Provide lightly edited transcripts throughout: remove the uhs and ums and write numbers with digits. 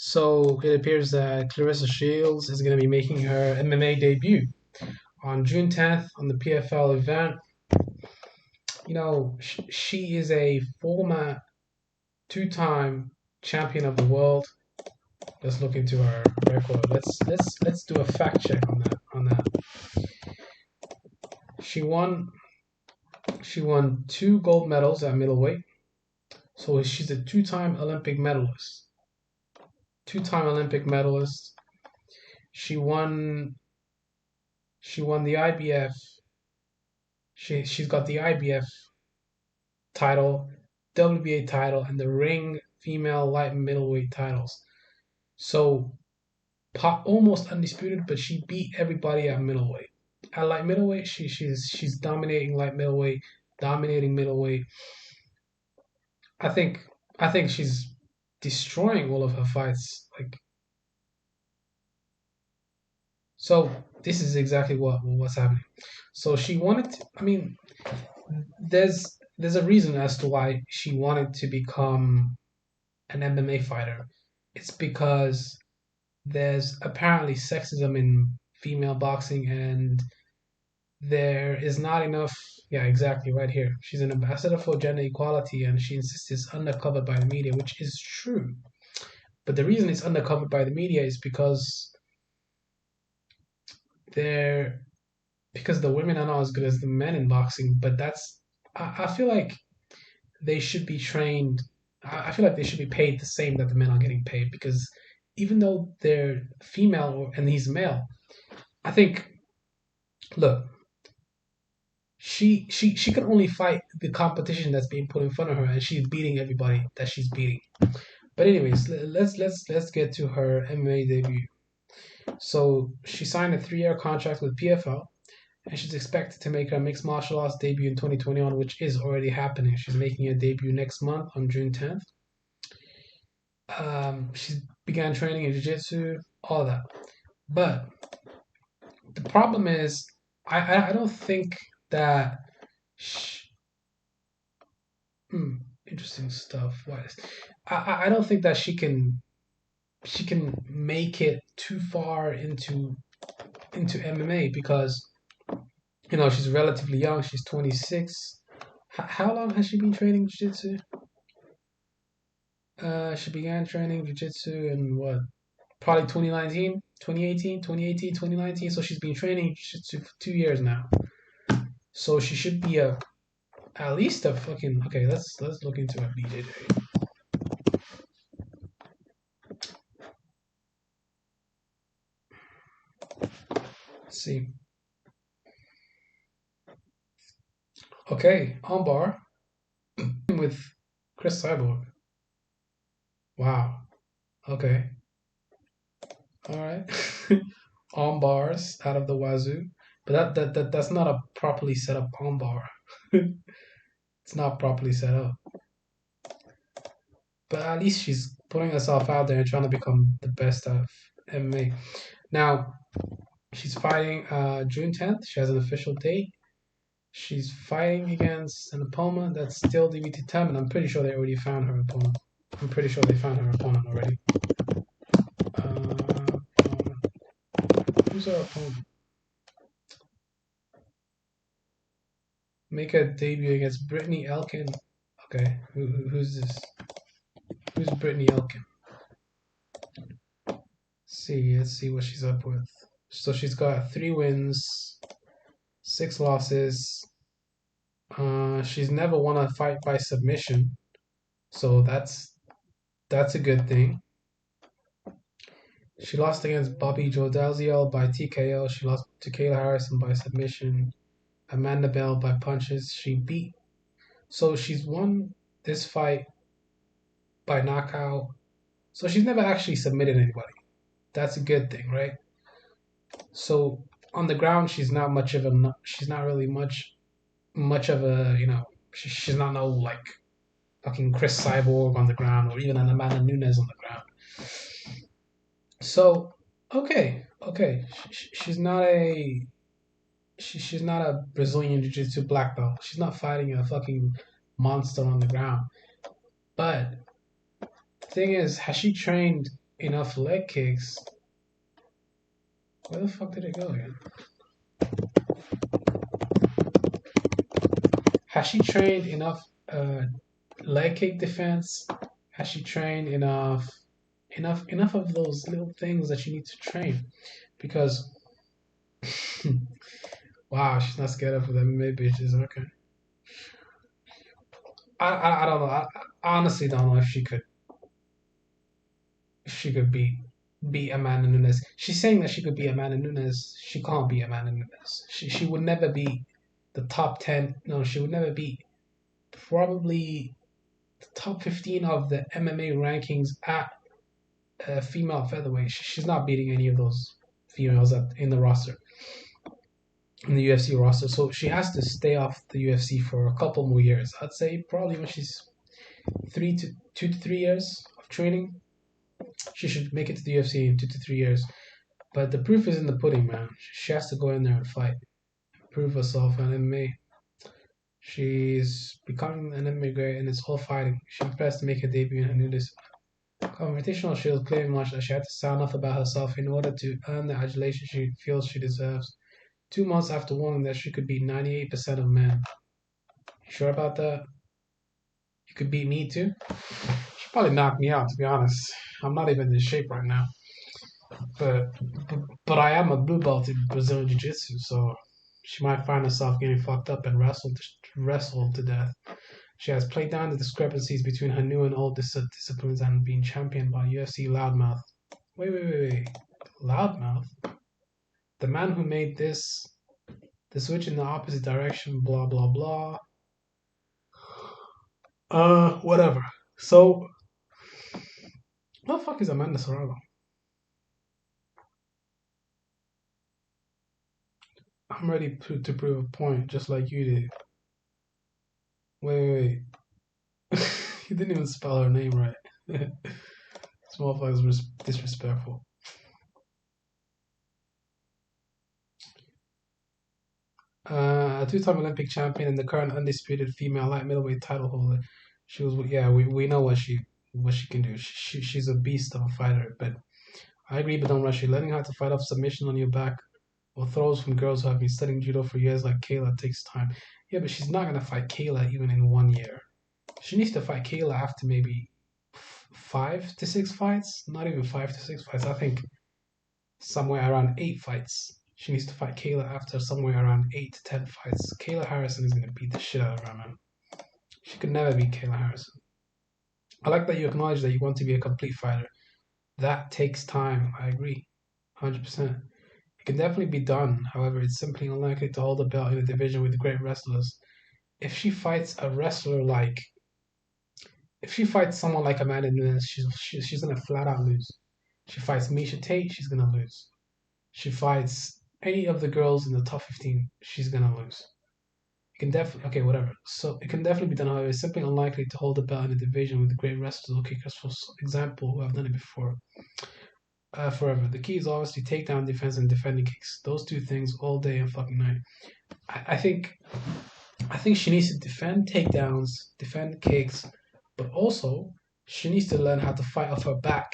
So it appears that Claressa Shields is going to be making her MMA debut on June 10th on the PFL event. She is a former two-time champion of the world. Let's look into her record. Let's do a fact check on that. She won she won two gold medals at middleweight. So she's a two-time Olympic medalist. Two-time Olympic medalist. She won she won the IBF. She's got the IBF title, WBA title, and the Ring female light middleweight titles. So almost undisputed, but she beat everybody at middleweight. At light middleweight, she's dominating light middleweight, dominating middleweight. I think I think she's destroying all of her fights. So this is exactly what's happening. So she wanted to, I mean, there's a reason as to why she wanted to become an MMA fighter. It's because there's apparently sexism in female boxing, and there is not enough. Yeah, exactly, right here. She's an ambassador for gender equality, and she insists it's undercovered by the media, which is true. But the reason it's undercovered by the media is they're because the women are not as good as the men in boxing. But I feel like they should be trained. I feel like they should be paid the same that the men are getting paid, because even though they're female and he's male, I think, look, she can only fight the competition that's being put in front of her, and she's beating everybody that she's beating. But anyways, let's get to her MMA debut. So she signed a 3-year contract with PFL, and she's expected to make her mixed martial arts debut in 2021, which is already happening. She's making her debut next month on June 10th. She began training in jiu-jitsu, all that. But the problem is, I don't think that. She, hmm, interesting stuff. What is? I don't think that she can make it too far into MMA, because she's relatively young. She's 26. How long has she been training jiu-jitsu? She began training jiu-jitsu in what? Probably 2019, 2018, 2018, 2019. So she's been training jiu-jitsu for 2 years now. So she should be at least a fucking okay. Let's look into a BJJ. Let's see. Okay, armbar with Chris Cyborg. Wow. Okay. All right. Arm bars out of the wazoo, but that's not a properly set up arm bar. It's not properly set up. But at least she's putting herself out there and trying to become the best of MMA. Now she's fighting June 10th. She has an official date. She's fighting against an opponent that's still to be determined. I'm pretty sure they already found her opponent. I'm pretty sure they found her opponent already. Opponent. Who's her opponent? Make a debut against Brittany Elkin. Okay, who's this? Who's Brittany Elkin? Let's see what she's up with. So she's got 3 wins, 6 losses. She's never won a fight by submission, so that's a good thing. She lost against Bobby Jordalziel by TKO. She lost to Kayla Harrison by submission. Amanda Bell by punches. So she's won this fight by knockout. So she's never actually submitted anybody. That's a good thing, right? So on the ground, she's not really much of a, she's not no like fucking Chris Cyborg on the ground, or even an Amanda Nunes on the ground. So okay, she's not a Brazilian Jiu-Jitsu black belt. She's not fighting a fucking monster on the ground. But the thing is, has she trained enough leg kicks. Where the fuck did it go again? Has she trained enough leg kick defense? Has she trained enough of those little things that you need to train? Because wow, she's not scared of the MMA bitches. Okay, I don't know. I honestly don't know if she could beat Amanda Nunes. She's saying that she could beat Amanda Nunes. She can't beat Amanda Nunes. She would never be the top 10. No, she would never be probably the top 15 of the MMA rankings at female featherweight. She's not beating any of those females in the roster, in the UFC roster. So she has to stay off the UFC for a couple more years. I'd say probably when she's 2 to 3 years of training, she should make it to the UFC in 2 to 3 years. But the proof is in the pudding, man. She has to go in there and fight, prove herself in MMA. She's becoming an MMA great, and it's all fighting. She prepares to make her debut in her newest competitional. She was claiming much that she had to sound off about herself in order to earn the adulation she feels she deserves. 2 months after warning that she could beat 98% of men. You sure about that? You could beat me too? She probably knocked me out, to be honest. I'm not even in shape right now. But I am a blue belt in Brazilian Jiu Jitsu, so she might find herself getting fucked up and wrestled to death. She has played down the discrepancies between her new and old disciplines and being championed by UFC loudmouth. Wait. Loudmouth? The man who made the switch in the opposite direction, blah, blah, blah. Whatever. So, what the fuck is Amanda Serrano? I'm ready to prove a point, just like you did. Wait. You didn't even spell her name right. This motherfucker's disrespectful. A two-time Olympic champion and the current undisputed female light middleweight title holder. She was, yeah, we know what she can do. She's a beast of a fighter. But I agree, but don't rush it. Learning how to fight off submission on your back or throws from girls who have been studying judo for years, like Kayla, takes time. Yeah, but she's not gonna fight Kayla even in 1 year. She needs to fight Kayla after maybe 5 to 6 fights. Not even 5 to 6 fights. I think somewhere around 8 fights. She needs to fight Kayla after somewhere around 8 to 10 fights. Kayla Harrison is gonna beat the shit out of her, man. She could never beat Kayla Harrison. I like that you acknowledge that you want to be a complete fighter. That takes time. I agree, 100%. It can definitely be done. However, it's simply unlikely to hold a belt in a division with great wrestlers. If she fights a wrestler like, if she fights someone like Amanda Nunes, she's gonna flat out lose. She fights Misha Tate, she's gonna lose. She fights any of the girls in the top 15, she's gonna lose. It can definitely, okay, whatever. So it can definitely be done. However, it's simply unlikely to hold a belt in a division with great wrestlers or kickers, for example, who have done it before. Forever. The key is obviously takedown defense and defending kicks. Those two things all day and fucking night. I think she needs to defend takedowns, defend kicks, but also she needs to learn how to fight off her back.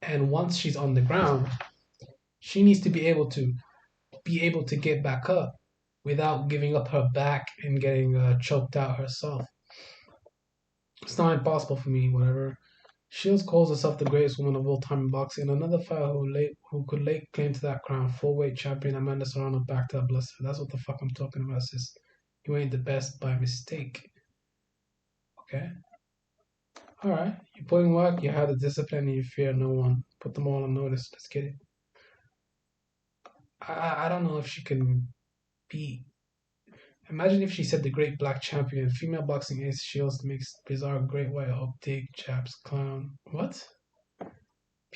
And once she's on the ground, she needs to be able to get back up without giving up her back and getting choked out herself. It's not impossible for me, whatever. Shields calls herself the greatest woman of all time in boxing. Another fighter who could lay claim to that crown, full-weight champion Amanda Serrano, backed up blessed. That's what the fuck I'm talking about, sis. You ain't the best by mistake. Okay? Alright. You put in work, you have the discipline, and you fear no one. Put them all on notice. Let's get it. I don't know if she can beat. Imagine if she said the great black champion, female boxing ace Shields makes bizarre great white hope, dig, chaps, clown. What?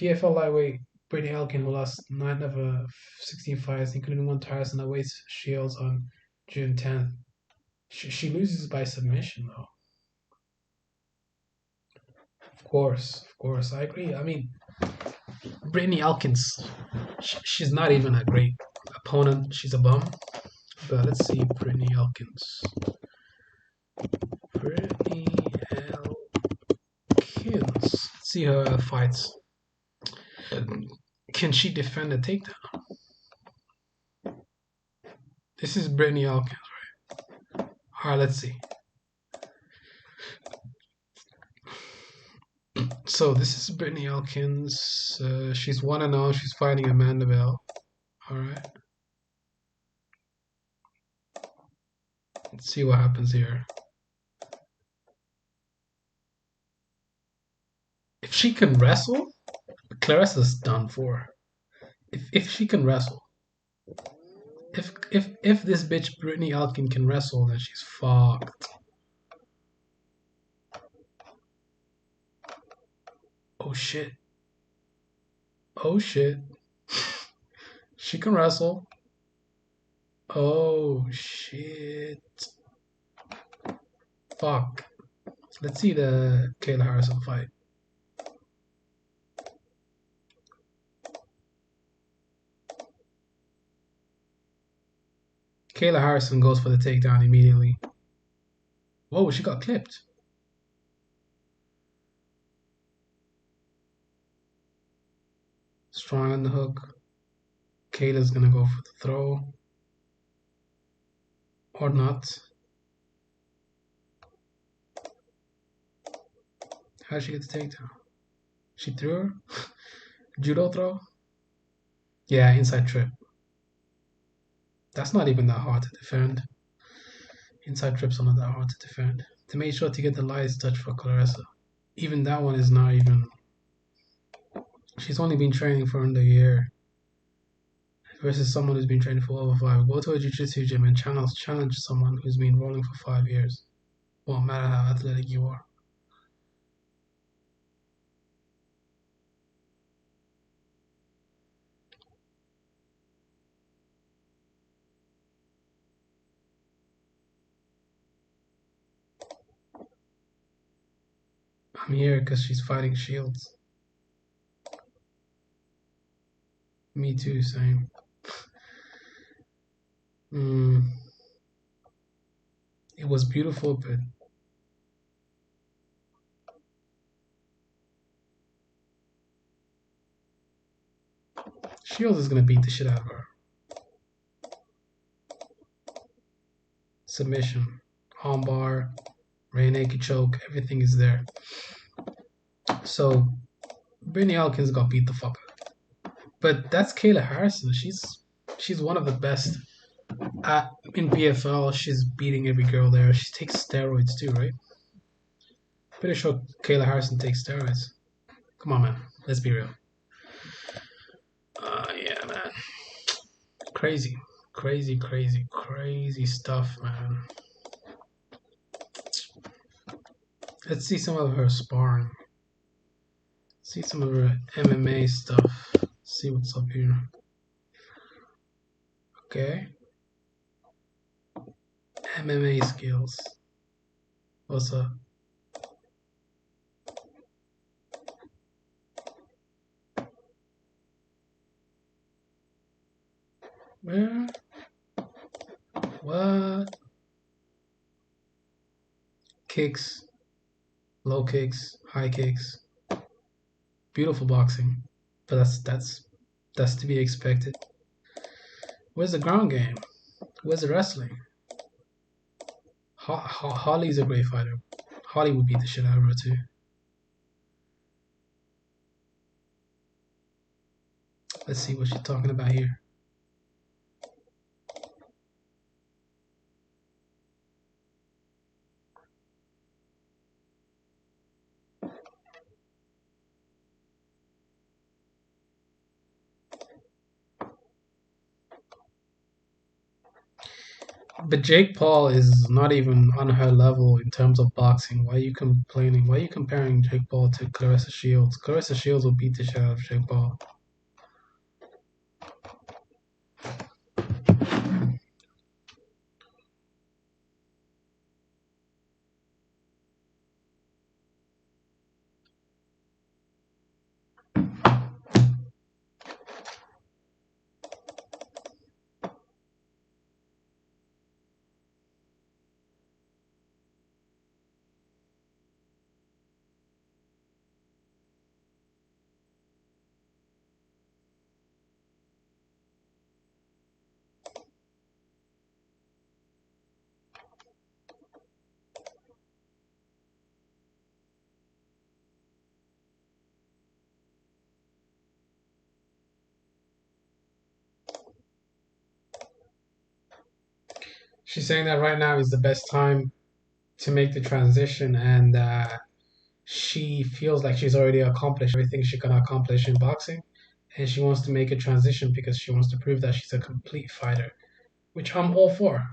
PFL lightweight Brittany Elkin, who lost 9 of her 16 fights, including one to Harrison, awaits Shields on June 10th. She loses by submission, though. Of course, I agree. I mean, Brittany Elkins, she's not even a great opponent. She's a bum. But let's see Brittany Elkins. Brittany Elkins. Let's see her fights. Can she defend a takedown? This is Brittany Elkins. All right, let's see. So this is Brittany Elkins. She's 1-0. She's fighting Amanda Bell. All right. Let's see what happens here. If she can wrestle, Claressa's done for. If she can wrestle, if this bitch Brittany Elkin can wrestle, then she's fucked. Oh shit. Oh shit. She can wrestle. Oh shit. Fuck. Let's see the Kayla Harrison fight. Kayla Harrison goes for the takedown immediately. Whoa, she got clipped. Strong on the hook. Kayla's gonna go for the throw. Or not. How'd she get the takedown? She threw her? Judo throw? Yeah, inside trip. That's not even that hard to defend. Inside trips are not that hard to defend. To make sure to get the lights touch for Claressa. Even that one is not even. She's only been training for under a year. Versus someone who's been training for over 5. Go to a jiu-jitsu gym and challenge someone who's been rolling for 5 years. Won't matter how athletic you are. I'm here because she's fighting Shields. Me too, same. It was beautiful, but Shields is gonna beat the shit out of her. Submission, armbar, rear naked choke, everything is there. So Brittany Elkins got beat the fuck out. But that's Kayla Harrison. She's one of the best in BFL. She's beating every girl there. She takes steroids too, right? Pretty sure Kayla Harrison takes steroids. Come on, man. Let's be real. Yeah, man. Crazy, crazy, crazy, crazy stuff, man. Let's see some of her sparring. See some of her MMA stuff. See what's up here. Okay. MMA skills. What's up? Where? What? Kicks, low kicks, high kicks. Beautiful boxing, but that's to be expected. Where's the ground game? Where's the wrestling? Holly's a great fighter. Holly would beat the shit out of her too. Let's see what she's talking about here. But Jake Paul is not even on her level in terms of boxing. Why are you complaining? Why are you comparing Jake Paul to Claressa Shields? Claressa Shields will beat the shit out of Jake Paul. She's saying that right now is the best time to make the transition, and she feels like she's already accomplished everything she can accomplish in boxing, and she wants to make a transition because she wants to prove that she's a complete fighter, which I'm all for.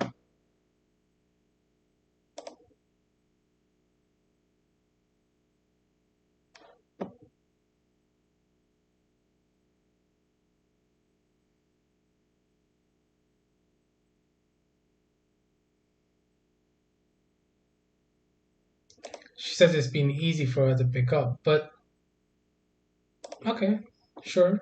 She says it's been easy for her to pick up, but okay, sure.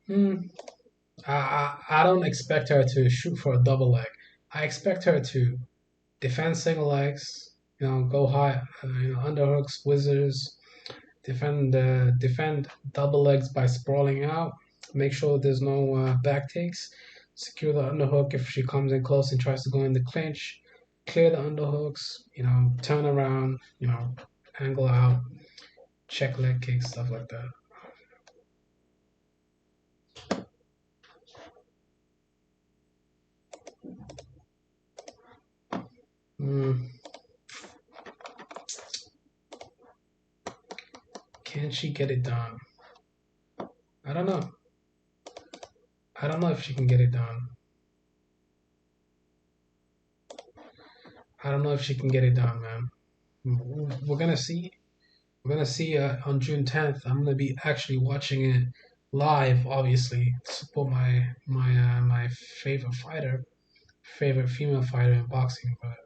Hmm. I don't expect her to shoot for a double leg. I expect her to defend single legs, go high, underhooks, whizzers, defend double legs by sprawling out. Make sure there's no back takes. Secure the underhook if she comes in close and tries to go in the clinch. Clear the underhooks. Turn around. Angle out. Check leg kicks, stuff like that. Mm, can she get it done? I don't know. I don't know if she can get it done. I don't know if she can get it done, man. We're gonna see. We're gonna see on June 10th. I'm gonna be actually watching it live, obviously, to support my favorite fighter, favorite female fighter in boxing. But